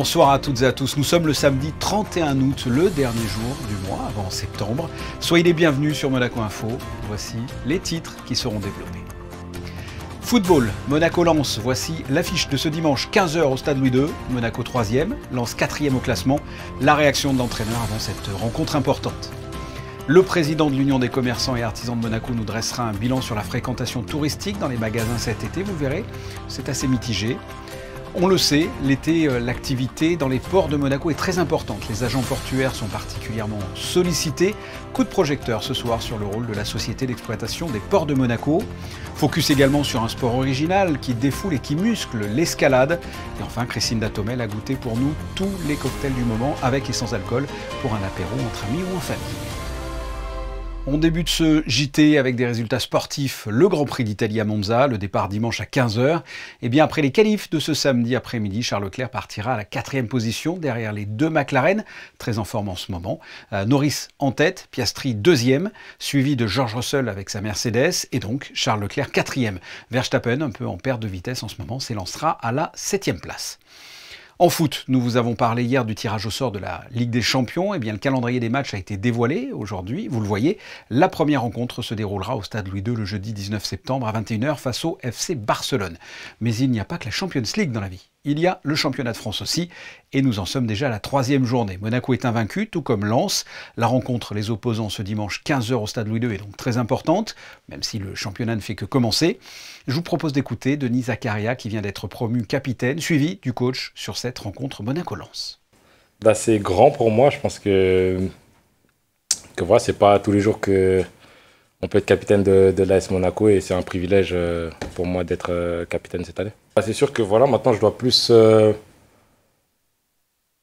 Bonsoir à toutes et à tous, nous sommes le samedi 31 août, le dernier jour du mois avant septembre. Soyez les bienvenus sur Monaco Info, voici les titres qui seront développés. Football, Monaco-Lens, voici l'affiche de ce dimanche 15 h au Stade Louis II. Monaco 3e, Lens 4e au classement. La réaction de l'entraîneur avant cette rencontre importante. Le président de l'Union des commerçants et artisans de Monaco nous dressera un bilan sur la fréquentation touristique dans les magasins cet été. Vous verrez, c'est assez mitigé. On le sait, l'été, l'activité dans les ports de Monaco est très importante. Les agents portuaires sont particulièrement sollicités. Coup de projecteur ce soir sur le rôle de la société d'exploitation des ports de Monaco. Focus également sur un sport original qui défoule et qui muscle l'escalade. Et enfin, Christine Datomel a goûté pour nous tous les cocktails du moment, avec et sans alcool, pour un apéro entre amis ou en famille. On débute ce JT avec des résultats sportifs. Le Grand Prix d'Italie à Monza, le départ dimanche à 15 h. Et bien après les qualifs de ce samedi après-midi, Charles Leclerc partira à la 4e position derrière les deux McLaren, très en forme en ce moment. Norris en tête, Piastri 2e, suivi de George Russell avec sa Mercedes, et donc Charles Leclerc 4e. Verstappen, un peu en perte de vitesse en ce moment, s'élancera à la 7e place. En foot, nous vous avons parlé hier du tirage au sort de la Ligue des Champions. Eh bien, le calendrier des matchs a été dévoilé aujourd'hui, vous le voyez. La première rencontre se déroulera au Stade Louis II le jeudi 19 septembre à 21 h face au FC Barcelone. Mais il n'y a pas que la Champions League dans la vie. Il y a le championnat de France aussi, et nous en sommes déjà à la 3e journée. Monaco est invaincu, tout comme Lens. La rencontre les opposants ce dimanche 15 h au Stade Louis II est donc très importante, même si le championnat ne fait que commencer. Je vous propose d'écouter Denis Zakaria, qui vient d'être promu capitaine, suivi du coach sur cette rencontre Monaco-Lens. C'est grand pour moi, je pense que voilà, c'est pas tous les jours que on peut être capitaine de l'AS Monaco, et c'est un privilège pour moi d'être capitaine cette année. C'est sûr que voilà, maintenant je dois plus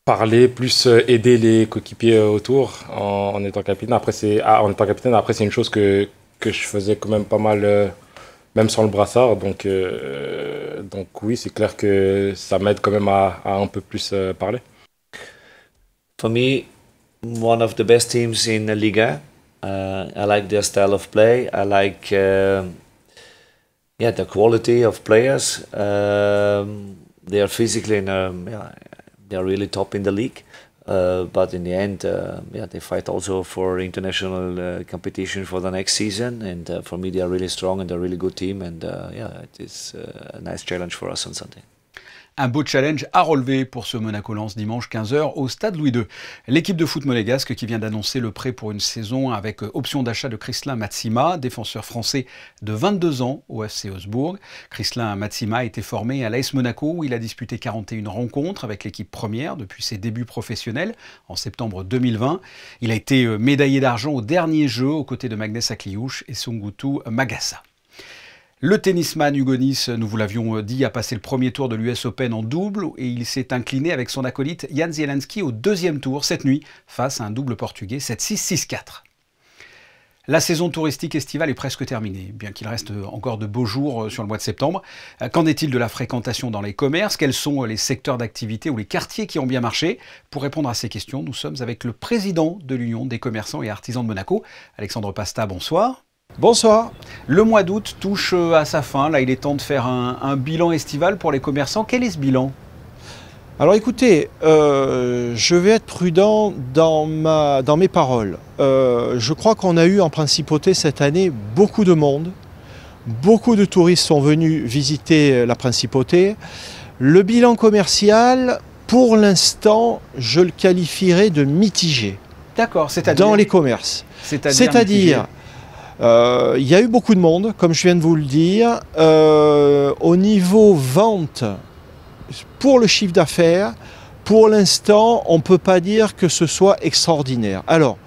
parler, plus aider les coéquipiers autour en étant capitaine. Après, en étant capitaine, après c'est une chose que je faisais quand même pas mal, même sans le brassard. Donc oui, c'est clair que ça m'aide quand même à un peu plus parler. For me, one of the best teams in the Liga. I like their style of play. I like the quality of players. They are physically they are really top in the league. But in the end, they fight also for international competition for the next season. And for me, they are really strong and they're a really good team. And it is a nice challenge for us on Sunday. Un beau challenge à relever pour ce Monaco-Lens dimanche 15 h au Stade Louis II. L'équipe de foot monégasque qui vient d'annoncer le prêt pour une saison avec option d'achat de Krislin Matsima, défenseur français de 22 ans au FC Augsbourg. Krislin Matsima a été formé à l'AS Monaco où il a disputé 41 rencontres avec l'équipe première depuis ses débuts professionnels en septembre 2020. Il a été médaillé d'argent au dernier jeu aux côtés de Magnès Akliouche et Songutu Magassa. Le tennisman Hugo Nys, nous vous l'avions dit, a passé le premier tour de l'US Open en double et il s'est incliné avec son acolyte Jan Zielinski au deuxième tour cette nuit face à un double portugais 7-6, 6-4. La saison touristique estivale est presque terminée, bien qu'il reste encore de beaux jours sur le mois de septembre. Qu'en est-il de la fréquentation dans les commerces? Quels sont les secteurs d'activité ou les quartiers qui ont bien marché? Pour répondre à ces questions, nous sommes avec le président de l'Union des commerçants et artisans de Monaco, Alexandre Pasta, bonsoir. Bonsoir. Le mois d'août touche à sa fin. Là, il est temps de faire un bilan estival pour les commerçants. Quel est ce bilan? Alors écoutez, je vais être prudent dans mes paroles. Je crois qu'on a eu en principauté cette année beaucoup de monde. Beaucoup de touristes sont venus visiter la principauté. Le bilan commercial, pour l'instant, je le qualifierais de mitigé. D'accord, c'est-à-dire dans les commerces. C'est-à-dire il y a eu beaucoup de monde, comme je viens de vous le dire. Au niveau vente, pour le chiffre d'affaires, pour l'instant, on ne peut pas dire que ce soit extraordinaire. Alors,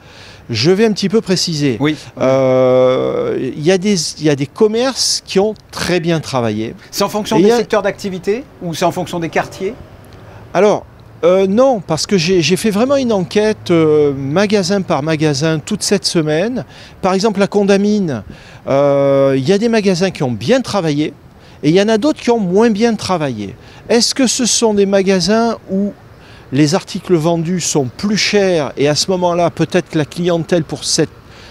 je vais un petit peu préciser. Oui. Il y a des commerces qui ont très bien travaillé. C'est en fonction des secteurs d'activité ou c'est en fonction des quartiers? Alors, non, parce que j'ai fait vraiment une enquête magasin par magasin toute cette semaine. Par exemple, la Condamine, il y a des magasins qui ont bien travaillé et il y en a d'autres qui ont moins bien travaillé. Est-ce que ce sont des magasins où les articles vendus sont plus chers et à ce moment-là, peut-être que la clientèle pour cette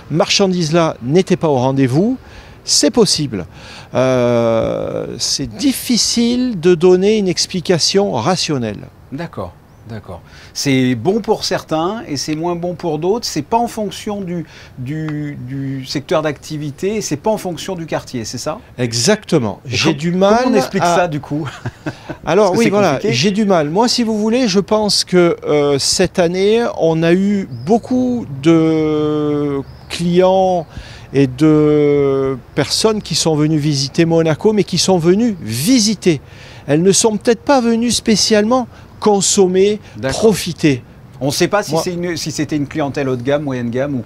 marchandise-là n'était pas au rendez-vous? C'est possible. C'est difficile de donner une explication rationnelle. D'accord. D'accord. C'est bon pour certains et c'est moins bon pour d'autres. C'est pas en fonction du secteur d'activité, c'est pas en fonction du quartier, c'est ça? Exactement. J'ai du mal. Comment on explique ça du coup? Alors oui, voilà, compliqué. j'ai du mal. Moi, si vous voulez, je pense que cette année, on a eu beaucoup de clients et de personnes qui sont venues visiter Monaco, mais qui sont venues visiter. Elles ne sont peut-être pas venues spécialement consommer, profiter. On ne sait pas si c'était une clientèle haut de gamme, moyenne gamme, ou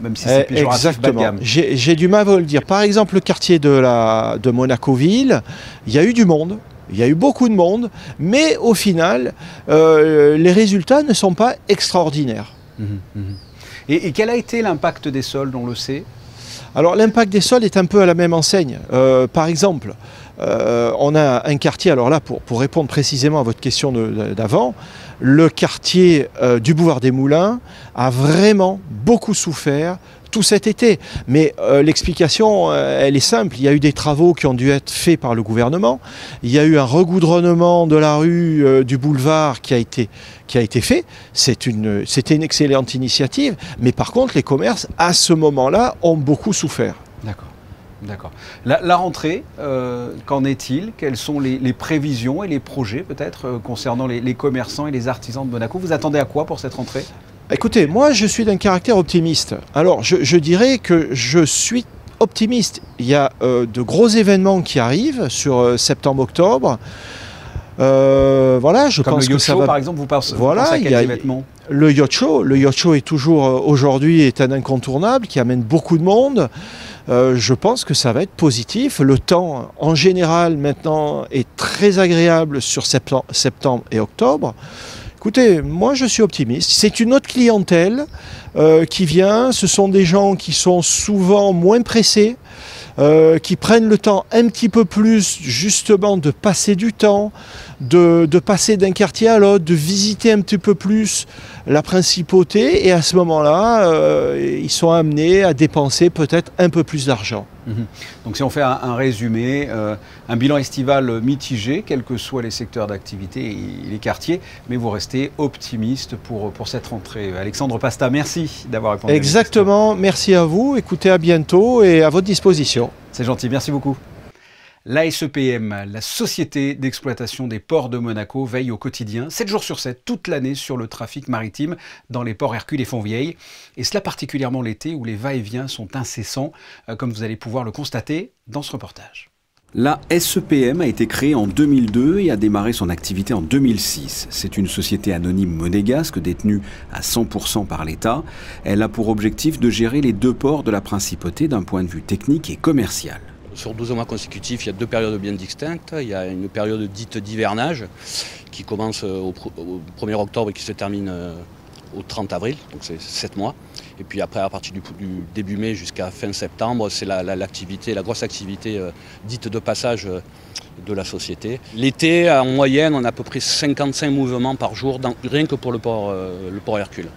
même si c'est péjoratif, bas de gamme. J'ai du mal à vous le dire. Par exemple, le quartier de Monaco-Ville, il y a eu du monde. Il y a eu beaucoup de monde, mais au final, les résultats ne sont pas extraordinaires. Et quel a été l'impact des soldes, on le sait? Alors l'impact des soldes est un peu à la même enseigne. Par exemple, on a un quartier, alors là pour répondre précisément à votre question d'avant, le quartier du Boulevard des Moulins a vraiment beaucoup souffert tout cet été. Mais l'explication, elle est simple. Il y a eu des travaux qui ont dû être faits par le gouvernement. Il y a eu un regoudronnement de la rue du boulevard qui a été fait. C'était une excellente initiative. Mais par contre, les commerces, à ce moment-là, ont beaucoup souffert. D'accord. D'accord. La rentrée, qu'en est-il? Quelles sont les prévisions et les projets peut-être concernant les commerçants et les artisans de Monaco? Vous attendez à quoi pour cette rentrée? Écoutez, moi je suis d'un caractère optimiste. Alors je dirais que je suis optimiste. Il y a de gros événements qui arrivent sur septembre-octobre. Voilà, je Comme pense le Yacht que ça Show, va. par exemple, vous pensez Voilà, à quels événements? Le Yacht Show. Le Yacht Show est toujours aujourd'hui est un incontournable qui amène beaucoup de monde. Je pense que ça va être positif. Le temps, en général, maintenant, est très agréable sur septembre et octobre. Écoutez, moi je suis optimiste. C'est une autre clientèle qui vient. Ce sont des gens qui sont souvent moins pressés, qui prennent le temps un petit peu plus justement de passer du temps, de passer d'un quartier à l'autre, de visiter un petit peu plus la principauté. Et à ce moment-là, ils sont amenés à dépenser peut-être un peu plus d'argent. Donc si on fait un résumé, un bilan estival mitigé, quels que soient les secteurs d'activité et les quartiers, mais vous restez optimiste pour cette rentrée. Alexandre Pasta, merci d'avoir répondu. Exactement, merci à vous, écoutez, à bientôt et à votre disposition. C'est gentil, merci beaucoup. La SEPM, la Société d'exploitation des ports de Monaco, veille au quotidien, 7 jours sur 7, toute l'année sur le trafic maritime dans les ports Hercule et Fontvieille. Et cela particulièrement l'été où les va-et-vient sont incessants, comme vous allez pouvoir le constater dans ce reportage. La SEPM a été créée en 2002 et a démarré son activité en 2006. C'est une société anonyme monégasque détenue à 100% par l'État. Elle a pour objectif de gérer les 2 ports de la principauté d'un point de vue technique et commercial. Sur 12 mois consécutifs, il y a 2 périodes bien distinctes. Il y a une période dite d'hivernage qui commence au 1er octobre et qui se termine au 30 avril, donc c'est 7 mois. Et puis après, à partir du début mai jusqu'à fin septembre, c'est la grosse activité dite de passage de la société. L'été, en moyenne, on a à peu près 55 mouvements par jour, rien que pour le port Hercule.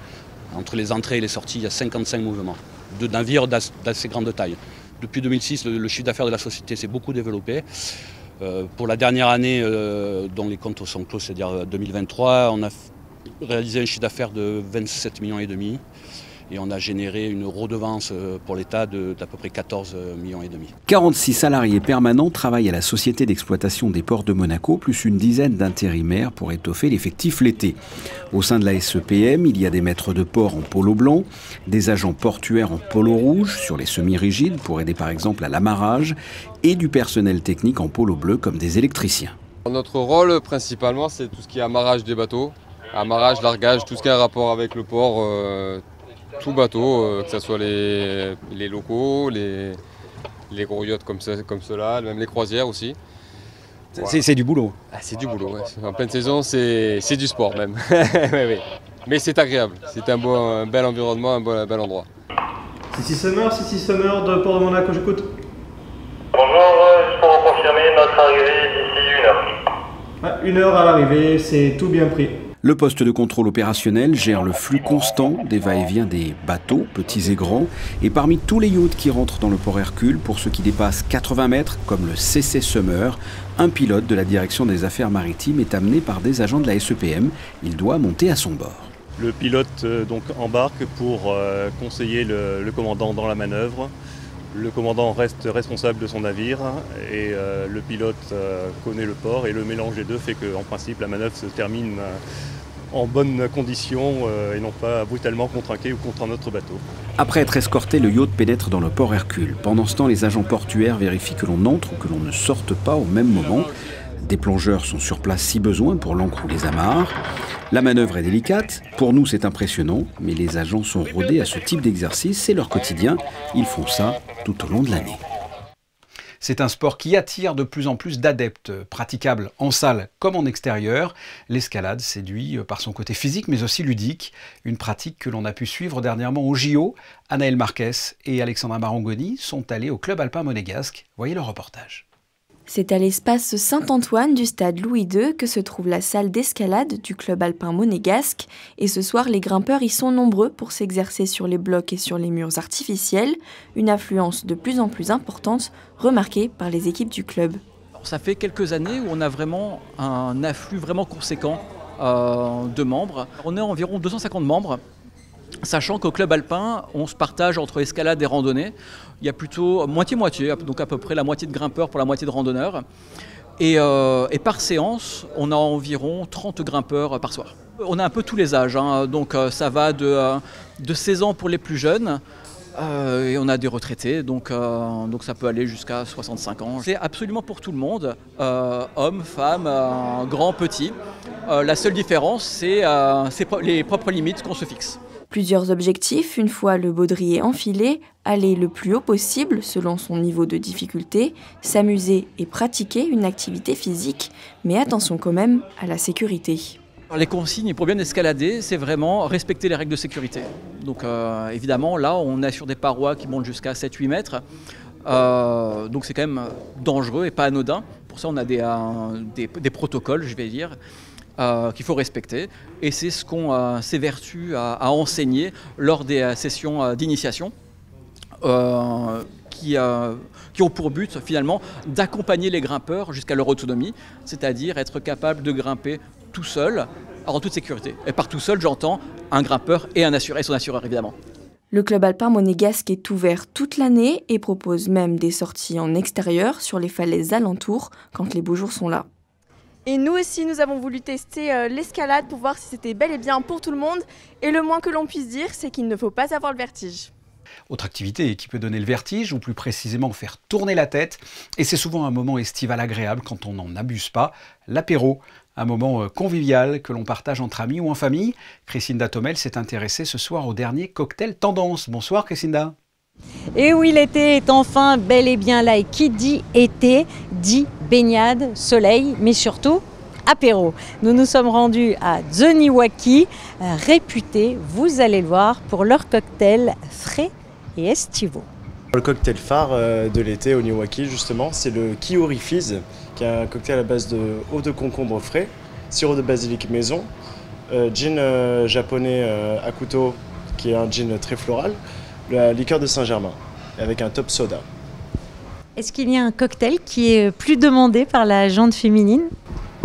Entre les entrées et les sorties, il y a 55 mouvements de navires d'assez grande taille. Depuis 2006, le chiffre d'affaires de la société s'est beaucoup développé. Pour la dernière année dont les comptes sont clos, c'est-à-dire 2023, on a réalisé un chiffre d'affaires de 27,5 millions et on a généré une redevance pour l'État d'à peu près 14,5 millions. 46 salariés permanents travaillent à la Société d'exploitation des ports de Monaco, plus une dizaine d'intérimaires pour étoffer l'effectif l'été. Au sein de la SEPM, il y a des maîtres de port en polo blanc, des agents portuaires en polo rouge sur les semi-rigides pour aider par exemple à l'amarrage et du personnel technique en polo bleu comme des électriciens. Notre rôle principalement c'est tout ce qui est amarrage des bateaux, amarrage, largage, tout ce qui a un rapport avec le port, tout bateau, que ce soit les locaux, les gros yachts comme cela, même les croisières aussi. Voilà. C'est du boulot. Ah, c'est du boulot, ouais. En pleine saison c'est du sport même. Ouais. Mais c'est agréable, c'est un bel environnement, un bel endroit. City Summer de Port de Monaco, j'écoute. Bonjour, juste pour vous confirmer notre arrivée d'ici 1 heure. 1 heure à l'arrivée, c'est tout bien pris. Le poste de contrôle opérationnel gère le flux constant des va-et-vient des bateaux, petits et grands. Et parmi tous les yachts qui rentrent dans le port Hercule, pour ceux qui dépassent 80 mètres, comme le CC Summer, un pilote de la direction des affaires maritimes est amené par des agents de la SEPM. Il doit monter à son bord. Le pilote donc embarque pour conseiller le commandant dans la manœuvre. Le commandant reste responsable de son navire et le pilote connaît le port, et le mélange des deux fait qu'en principe la manœuvre se termine en bonnes conditions et non pas brutalement contre un quai ou contre un autre bateau. Après être escorté, le yacht pénètre dans le port Hercule. Pendant ce temps, les agents portuaires vérifient que l'on entre ou que l'on ne sorte pas au même moment. Des plongeurs sont sur place si besoin pour l'ancre ou les amarres. La manœuvre est délicate. Pour nous, c'est impressionnant, mais les agents sont rodés à ce type d'exercice. C'est leur quotidien. Ils font ça tout au long de l'année. C'est un sport qui attire de plus en plus d'adeptes, praticable en salle comme en extérieur. L'escalade séduit par son côté physique mais aussi ludique, une pratique que l'on a pu suivre dernièrement au JO. Anaël Marquez et Alexandra Marangoni sont allés au club alpin monégasque. Voyez le reportage. C'est à l'espace Saint-Antoine du stade Louis II que se trouve la salle d'escalade du club alpin monégasque. Et ce soir, les grimpeurs y sont nombreux pour s'exercer sur les blocs et sur les murs artificiels, une affluence de plus en plus importante remarquée par les équipes du club. Ça fait quelques années où on a vraiment un afflux vraiment conséquent de membres. On est environ 250 membres. Sachant qu'au club alpin, on se partage entre escalade et randonnée. Il y a plutôt moitié-moitié, donc à peu près la moitié de grimpeurs pour la moitié de randonneurs. Et par séance, on a environ 30 grimpeurs par soir. On a un peu tous les âges, hein, donc ça va de 16 ans pour les plus jeunes. Et on a des retraités, donc ça peut aller jusqu'à 65 ans. C'est absolument pour tout le monde, hommes, femmes, grands, petits. La seule différence, c'est les propres limites qu'on se fixe. Plusieurs objectifs, une fois le baudrier enfilé, aller le plus haut possible selon son niveau de difficulté, s'amuser et pratiquer une activité physique, mais attention quand même à la sécurité. Les consignes pour bien escalader, c'est vraiment respecter les règles de sécurité. Donc évidemment, là, on est sur des parois qui montent jusqu'à 7-8 mètres. Donc c'est quand même dangereux et pas anodin. Pour ça, on a des protocoles, je vais dire, qu'il faut respecter. Et c'est ce qu'on s'évertue à enseigner lors des sessions d'initiation. Qui ont pour but finalement d'accompagner les grimpeurs jusqu'à leur autonomie, c'est-à-dire être capable de grimper tout seul, en toute sécurité. Et par tout seul, j'entends un grimpeur et son assureur évidemment. Le club alpin monégasque est ouvert toute l'année et propose même des sorties en extérieur sur les falaises alentours quand les beaux jours sont là. Et nous aussi, nous avons voulu tester l'escalade pour voir si c'était bel et bien pour tout le monde. Et le moins que l'on puisse dire, c'est qu'il ne faut pas avoir le vertige. Autre activité qui peut donner le vertige, ou plus précisément faire tourner la tête. Et c'est souvent un moment estival agréable quand on n'en abuse pas, l'apéro. Un moment convivial que l'on partage entre amis ou en famille. Christinda Tomel s'est intéressée ce soir au dernier cocktail tendance. Bonsoir Christinda. Et oui, l'été est enfin bel et bien là. Et qui dit été, dit baignade, soleil, mais surtout apéro. Nous nous sommes rendus à Zoniwaki, réputés, vous allez le voir, pour leurs cocktails frais et estivaux. Le cocktail phare de l'été au Niwaki, justement, c'est le Kiori Fizz, qui est un cocktail à base de eau de concombre frais, sirop de basilic maison, gin japonais à couteau, qui est un gin très floral, la liqueur de Saint-Germain, avec un top soda. Est-ce qu'il y a un cocktail qui est plus demandé par la gente féminine?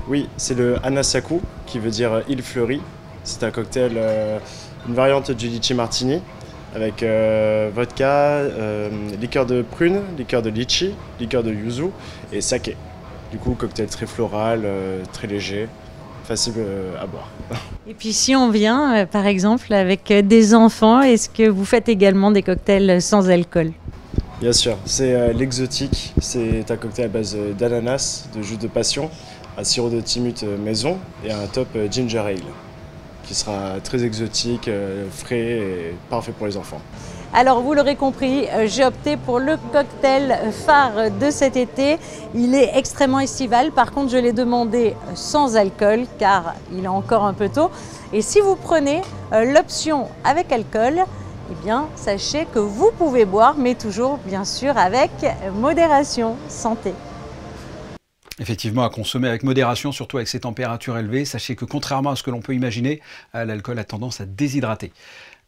Oui, c'est le Anasaku, qui veut dire île fleurie. C'est un cocktail, une variante du litchi martini, avec vodka, liqueur de prune, liqueur de litchi, liqueur de yuzu et saké. Du coup, cocktail très floral, très léger, facile à boire. Et puis si on vient, par exemple, avec des enfants, est-ce que vous faites également des cocktails sans alcool? Bien sûr, c'est l'exotique. C'est un cocktail à base d'ananas, de jus de passion, un sirop de timut maison et un top ginger ale, qui sera très exotique, frais et parfait pour les enfants. Alors vous l'aurez compris, j'ai opté pour le cocktail phare de cet été. Il est extrêmement estival, par contre je l'ai demandé sans alcool car il est encore un peu tôt. Et si vous prenez l'option avec alcool, eh bien sachez que vous pouvez boire, mais toujours bien sûr avec modération. Santé. Effectivement, à consommer avec modération, surtout avec ces températures élevées. Sachez que contrairement à ce que l'on peut imaginer, l'alcool a tendance à déshydrater.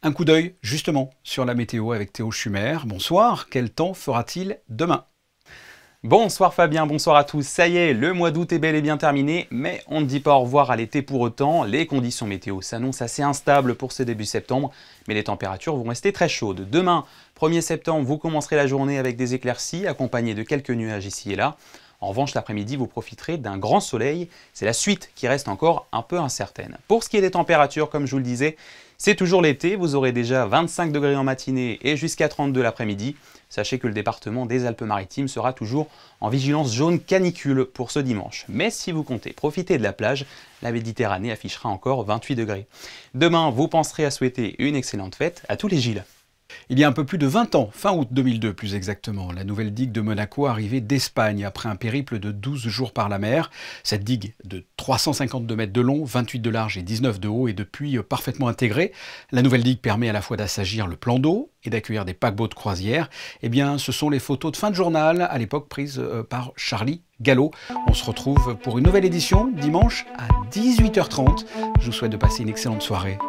Un coup d'œil justement sur la météo avec Théo Schumer. Bonsoir, quel temps fera-t-il demain ? Bonsoir Fabien, bonsoir à tous. Ça y est, le mois d'août est bel et bien terminé, mais on ne dit pas au revoir à l'été pour autant. Les conditions météo s'annoncent assez instables pour ce début septembre, mais les températures vont rester très chaudes. Demain, 1er septembre, vous commencerez la journée avec des éclaircies, accompagnées de quelques nuages ici et là. En revanche, l'après-midi, vous profiterez d'un grand soleil. C'est la suite qui reste encore un peu incertaine. Pour ce qui est des températures, comme je vous le disais, c'est toujours l'été. Vous aurez déjà 25 degrés en matinée et jusqu'à 32 l'après-midi. Sachez que le département des Alpes-Maritimes sera toujours en vigilance jaune canicule pour ce dimanche. Mais si vous comptez profiter de la plage, la Méditerranée affichera encore 28 degrés. Demain, vous penserez à souhaiter une excellente fête à tous les Gilles. Il y a un peu plus de 20 ans, fin août 2002 plus exactement, la nouvelle digue de Monaco arrivait d'Espagne après un périple de 12 jours par la mer. Cette digue de 352 mètres de long, 28 de large et 19 de haut est depuis parfaitement intégrée. La nouvelle digue permet à la fois d'assagir le plan d'eau et d'accueillir des paquebots de croisière. Eh bien, ce sont les photos de fin de journal, à l'époque prises par Charlie Gallo. On se retrouve pour une nouvelle édition, dimanche à 18h30. Je vous souhaite de passer une excellente soirée.